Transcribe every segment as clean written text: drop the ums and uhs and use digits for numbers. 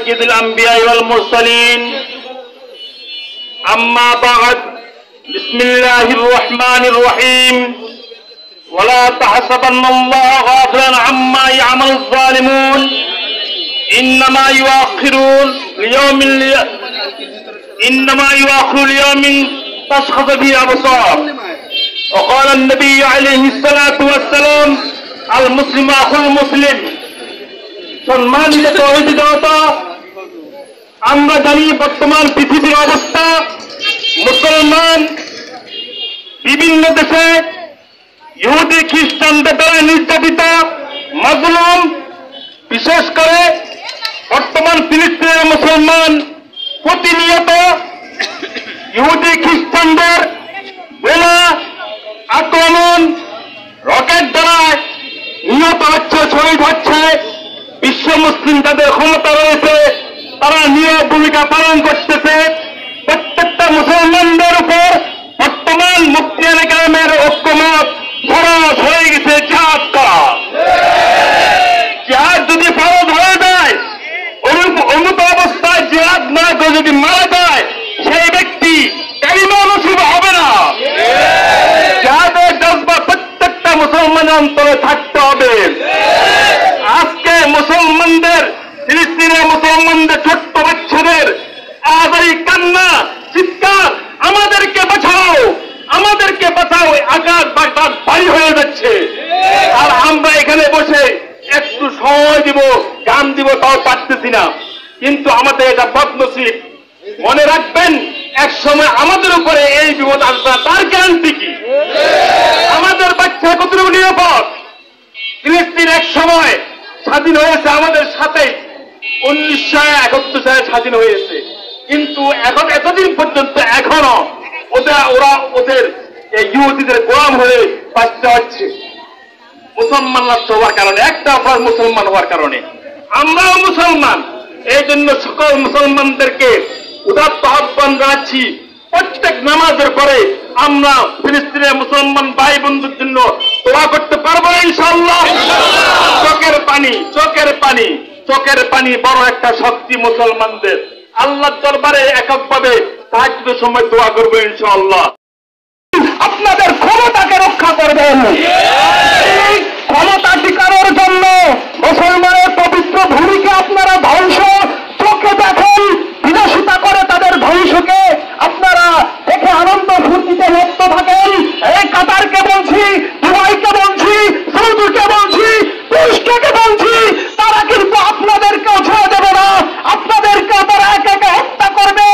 سيد الأنبياء والمرسلين أما بعد بسم الله الرحمن الرحيم ولا تحسبن الله غافلا عما يعمل الظالمون إنما يؤخر ليوم تشخص به الأبصار وقال النبي عليه الصلاة والسلام المسلم أخو المسلم সম্মানিত তৌহিদি জনতা, আমরা জানি বর্তমান পৃথিবীর অবস্থা। মুসলমান বিভিন্ন দেশে ইহুদি খ্রিস্টানদের দ্বারা নির্যাতিত, মাজলুম। বিশেষ করে বর্তমান ফিলিস্তিনের মুসলমান প্রতিনিয়ত ইহুদি খ্রিস্টানদের বোমা আক্রমণ, রকেট দ্বারা নিহত হচ্ছে, শহীদ হচ্ছে। বিশ্ব মুসলিম যাদের ক্ষমতা রয়েছে তারা নীরব ভূমিকা পালন করতেছে। প্রত্যেকটা মুসলমানদের উপর বর্তমান মুফতিয়ানে কেরামের ঐক্যমত ফরজ হয়ে গেছে জিহাদ করা। জিহাদ যদি ফরজ হয়ে যায়, অনুত অবস্থায় জিহাদ না করে যদি মারা যায়, সেই ব্যক্তি কালিমা নসিব হবে না। জিহাদের জজবা প্রত্যেকটা মুসলমানের অন্তরে থাকতে হবে। আজকে মুসলমানদের, ফিলিস্তিনের মুসলমানদের ছোট্ট বাচ্চাদের আজারি কান্না, চিৎকার, আমাদেরকে বাঁচাও, আমাদেরকে বাঁচাও, আঘাত বাঘাত ভারী হয়ে যাচ্ছে। আর আমরা এখানে বসে একটু সময় দিব, গান দিব, তাও পারতেছি না। কিন্তু আমাদের এটা বদনসিব। মনে রাখবেন, এক সময় আমাদের উপরে এই বিপদ আসবে, তার গ্যারান্টি কি? আমাদের বাচ্চা কতটুকু নিরাপদ? ফিলিস্তিন এক সময় স্বাধীন হয়েছে আমাদের সাথে, 1971 সালে স্বাধীন হয়েছে। কিন্তু এখন এতদিন পর্যন্ত এখনো ওরা ওদের ইহুদিদের গোলাম হয়ে বাঁচতে হচ্ছে। মুসলমান রাষ্ট্র হওয়ার কারণে, একটা অপরাধ মুসলমান হওয়ার কারণে। আমরাও মুসলমান, এই জন্য সকল মুসলমানদেরকে উদাত্ত আহ্বান জানাচ্ছি, প্রত্যেক নামাজের পরে আমরা ফিলিস্তিনের মুসলমান ভাই বন্ধুর জন্য দোয়া করতে পারবো ইনশাআল্লাহ। চোখের পানি বড় একটা শক্তি মুসলমানদের। আল্লাহর দরবারে এককভাবে তাহাজ্জুদের সময় দোয়া করবো ইনশাআল্লাহ। আপনাদের ক্ষমতাকে রক্ষা করবেন। এই ক্ষমতা টিকানোর জন্য মুসলমানের পবিত্র ভূমিকে আপনারা ধ্বংস চোখে দেখেন, বিলাসিতা করে তাদের ধ্বংসকে আপনারা দেখে আনন্দ ফুর্তিতে মত্ত থাকেন। এই কাতারকে বলছি, দুবাইকে বলছি, সৌদিকে বলছি, তুরস্ককে বলছি, তারা কিন্তু আপনাদেরকেও ছেড়ে দেবে না। আপনাদেরকেও তারা একে একে হত্যা করবে।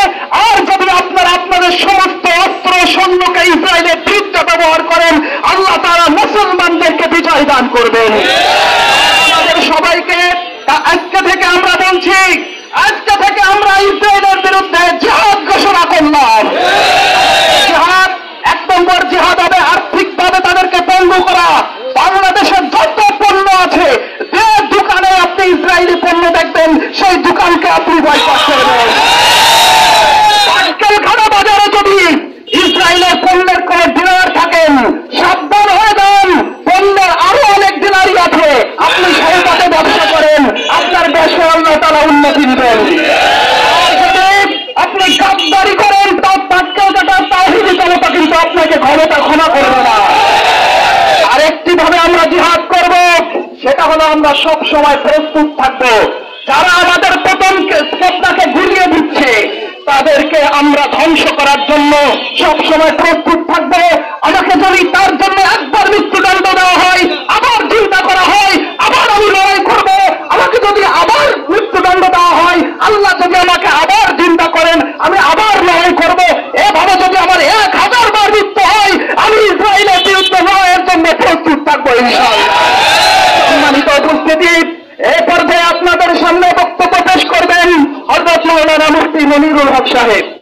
আর যদি আপনারা আপনাদের সমস্ত অস্ত্র সৈন্যকে ইসরায়েলের বিরুদ্ধে ব্যবহার করেন, আল্লাহ তাআলা মুসলমানদেরকে বিজয় দান করবেন। আমাদের সবাইকে আজকে থেকে আমরা বলছি, আজকে থেকে আমরা ইসরায়েলের বিরুদ্ধে জিহাদ ঘোষণা করলাম। জিহাদ, 1 নম্বর জিহাদ হবে আর্থিকভাবে তাদেরকে পঙ্গু করা। বাংলাদেশের যত পণ্য আছে, যে দোকানে আপনি ইসরায়েলি পণ্য দেখবেন, সেই দোকানকে আপনি বয়কট করবেন। পাটকেলখানা বাজারে যদি ইসরায়েলের পণ্যের কোন ডিলার থাকেন, সাবধান হয়ে যান। পণ্যের আরো অনেক ডিলারই আছে, আপনি সেই পথে ব্যবসা করেন, আপনার দেশে আল্লাহ তাআলা উন্নতি দিবেন। আর যদি আপনি গাদ্দারি করেন, তার পাটকেলকাটা তাওহীদি জনতা কিন্তু আপনাকে ক্ষমা করবে না। আরেকটি ভাবে আমরা জিহাদ করব, সেটা হলো আমরা সব সময় প্রস্তুত থাকবো। যারা আমাদের পতনকে ঘুরিয়ে দিচ্ছে, তাদেরকে আমরা ধ্বংস করার জন্য সব সময় প্রস্তুত থাকবো। আমাকে যদি তার জন্য একবার মৃত্যুদণ্ড দেওয়া হয়, আবার চিন্তা করা হয়, আবার আমি লড়াই করব। আমাকে যদি আবার মৃত্যুদণ্ড দেওয়া হয়, আল্লাহ যদি আমাকে আবার চিন্তা করেন, আমি আবার লড়াই করব। এভাবে যদি আমার 1000 বার মৃত্যু হয়, আমি ইসরায়েলের বিরুদ্ধে লড়াইয়ের জন্য প্রস্তুত থাকবো ইনশাআল্লাহ। সম্মানিত উপস্থিতি, এই পর্যায়ে আপনাদের সামনে বক্তব্য পেশ করবেন হযরত মাওলানা মুফতি মনিরুল হক সাহেব।